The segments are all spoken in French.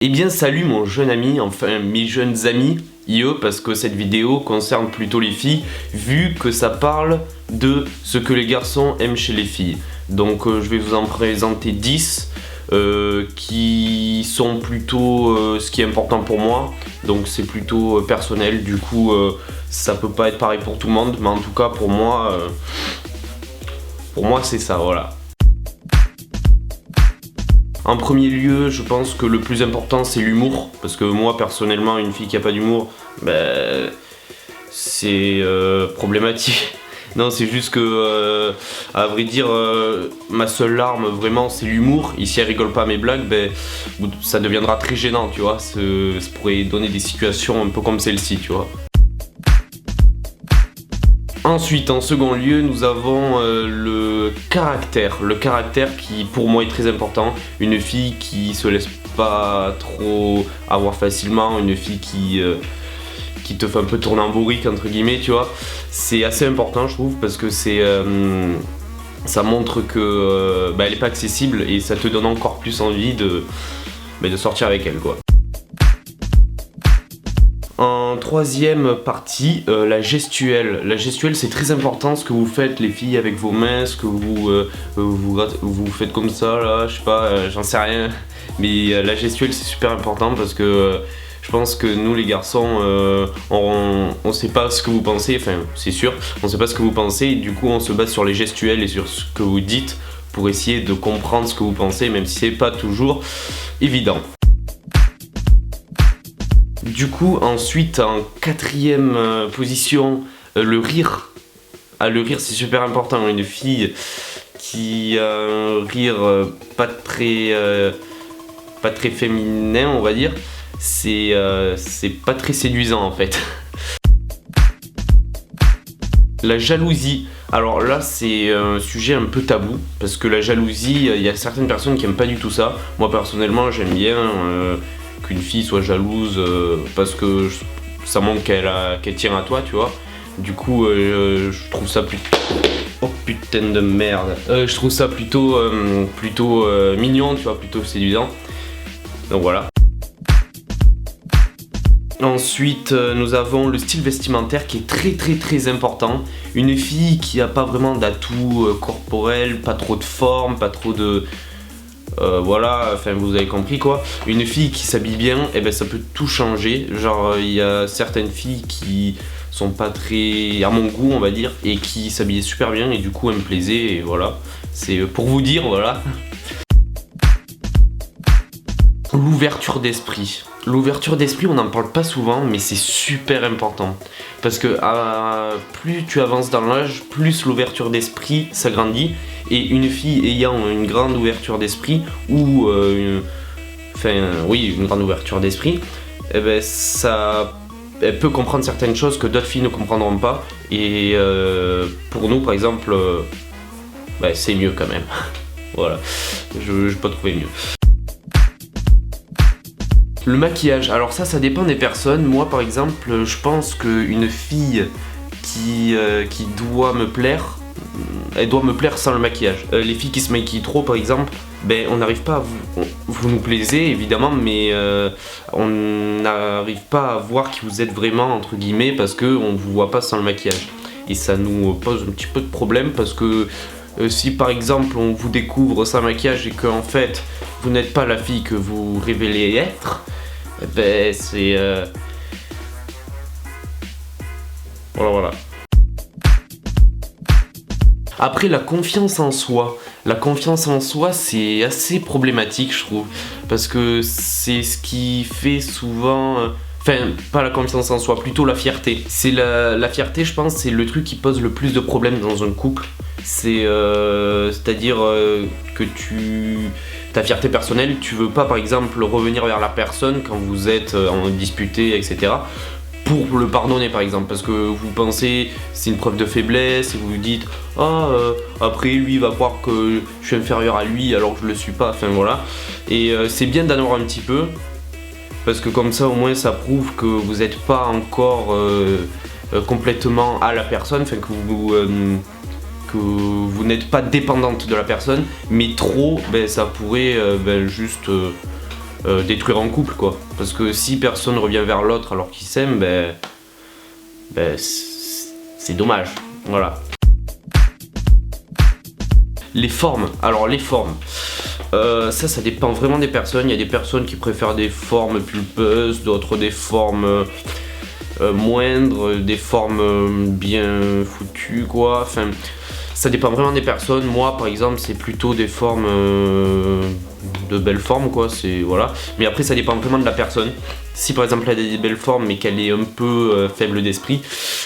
Eh bien salut mon jeune ami, enfin mes jeunes amis, parce que cette vidéo concerne plutôt les filles, vu que ça parle de ce que les garçons aiment chez les filles. Donc je vais vous en présenter 10 qui sont plutôt ce qui est important pour moi. Donc c'est plutôt personnel, du coup ça peut pas être pareil pour tout le monde, mais en tout cas pour moi c'est ça, voilà. En premier lieu, je pense que le plus important c'est l'humour, parce que moi personnellement, une fille qui a pas d'humour, c'est problématique. Non, c'est juste que, à vrai dire, ma seule larme vraiment c'est l'humour. Et si elle rigole pas à mes blagues, ça deviendra très gênant, tu vois. Ça pourrait donner des situations un peu comme celle-ci, tu vois. Ensuite, en second lieu, nous avons le caractère. Le caractère qui, pour moi, est très important. Une fille qui se laisse pas trop avoir facilement, une fille qui te fait un peu tourner en bourrique, entre guillemets, tu vois. C'est assez important, je trouve, parce que ça montre que elle est pas accessible et ça te donne encore plus envie de sortir avec elle, quoi. En troisième partie, la gestuelle. La gestuelle, c'est très important ce que vous faites les filles avec vos mains, ce que vous faites comme ça là, je sais pas, j'en sais rien. Mais la gestuelle c'est super important parce que je pense que nous les garçons, on sait pas ce que vous pensez, enfin c'est sûr, on sait pas ce que vous pensez et du coup on se base sur les gestuelles et sur ce que vous dites pour essayer de comprendre ce que vous pensez, même si c'est pas toujours évident. Du coup, ensuite, en quatrième position, le rire. Ah, le rire, c'est super important. Une fille qui a un rire pas très féminin, on va dire, c'est pas très séduisant en fait. La jalousie. Alors là, c'est un sujet un peu tabou, parce que la jalousie, il y a certaines personnes qui aiment pas du tout ça. Moi, personnellement, j'aime bien qu'une fille soit jalouse parce que ça montre qu'elle tient à toi, tu vois. Du coup, je trouve ça plutôt... Oh putain de merde. Je trouve ça plutôt mignon, tu vois, plutôt séduisant. Donc voilà. Ensuite, nous avons le style vestimentaire qui est très important. Une fille qui a pas vraiment d'atout corporel, pas trop de forme, pas trop de... voilà, enfin vous avez compris quoi. Une fille qui s'habille bien, ça peut tout changer. Genre il y a certaines filles qui sont pas très à mon goût on va dire et qui s'habillaient super bien et du coup elles me plaisaient et voilà. C'est pour vous dire, voilà. L'ouverture d'esprit. L'ouverture d'esprit, on n'en parle pas souvent, mais c'est super important. Parce que plus tu avances dans l'âge, plus l'ouverture d'esprit s'agrandit. Et une fille ayant une grande ouverture d'esprit, ou une grande ouverture d'esprit, elle peut comprendre certaines choses que d'autres filles ne comprendront pas. Et pour nous, par exemple, c'est mieux quand même. Voilà, je n'ai pas trouvé mieux. Le maquillage, alors ça dépend des personnes. Moi par exemple, je pense qu'une fille qui doit me plaire, elle doit me plaire sans le maquillage. Les filles qui se maquillent trop par exemple, on n'arrive pas à vous nous plaisez évidemment, mais on n'arrive pas à voir qui vous êtes vraiment entre guillemets parce qu'on ne vous voit pas sans le maquillage. Et ça nous pose un petit peu de problème parce que si par exemple on vous découvre sans maquillage et qu'en fait vous n'êtes pas la fille que vous révélez être, c'est... Voilà. Après, la confiance en soi. La confiance en soi, c'est assez problématique, je trouve. Parce que c'est ce qui fait souvent... Enfin, pas la confiance en soi, plutôt la fierté. C'est la fierté, je pense, c'est le truc qui pose le plus de problèmes dans un couple. C'est-à-dire que ta fierté personnelle, tu veux pas par exemple revenir vers la personne quand vous êtes en disputé, etc. pour le pardonner par exemple, parce que vous pensez c'est une preuve de faiblesse et vous vous dites après lui il va croire que je suis inférieur à lui alors que je le suis pas, enfin voilà. Et c'est bien d'en avoir un petit peu, parce que comme ça au moins ça prouve que vous n'êtes pas encore complètement à la personne, enfin que vous n'êtes pas dépendante de la personne, mais trop, ça pourrait juste détruire un couple quoi. Parce que si personne revient vers l'autre alors qu'ils s'aiment, c'est dommage. Voilà. Les formes. Alors les formes. Ça dépend vraiment des personnes. Il y a des personnes qui préfèrent des formes pulpeuses, d'autres des formes moindres, des formes bien foutues quoi. Enfin, ça dépend vraiment des personnes. Moi par exemple c'est plutôt des formes de belles formes quoi. C'est voilà. Mais après ça dépend vraiment de la personne. Si par exemple elle a des belles formes mais qu'elle est un peu faible d'esprit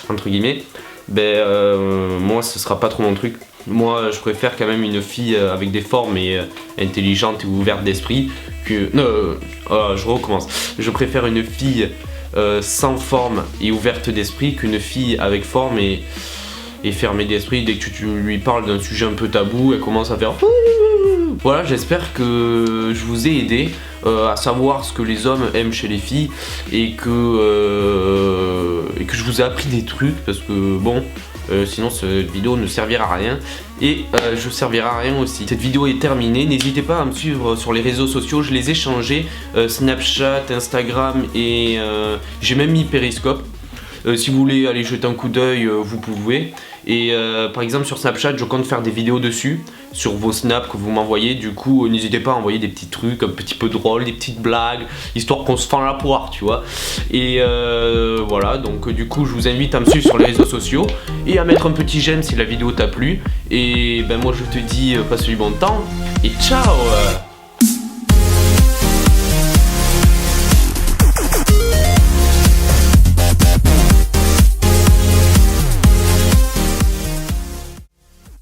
entre guillemets, moi ce sera pas trop mon truc. Moi je préfère quand même une fille avec des formes et intelligente et ouverte d'esprit que... je recommence. Je préfère une fille sans forme et ouverte d'esprit qu'une fille avec forme et fermée d'esprit. Dès que tu lui parles d'un sujet un peu tabou, elle commence à faire... Voilà, j'espère que je vous ai aidé à savoir ce que les hommes aiment chez les filles et que je vous ai appris des trucs parce que bon... sinon cette vidéo ne servira à rien et je servirai à rien aussi. Cette vidéo est terminée, n'hésitez pas à me suivre sur les réseaux sociaux, je les ai changés, Snapchat, Instagram et j'ai même mis Periscope. Si vous voulez aller jeter un coup d'œil, vous pouvez. Et par exemple sur Snapchat, je compte faire des vidéos dessus, sur vos snaps que vous m'envoyez. Du coup, n'hésitez pas à envoyer des petits trucs un petit peu drôles, des petites blagues, histoire qu'on se fend la poire, tu vois. Et voilà, donc du coup, je vous invite à me suivre sur les réseaux sociaux et à mettre un petit j'aime si la vidéo t'a plu. Et moi, je te dis, passe du bon temps et ciao.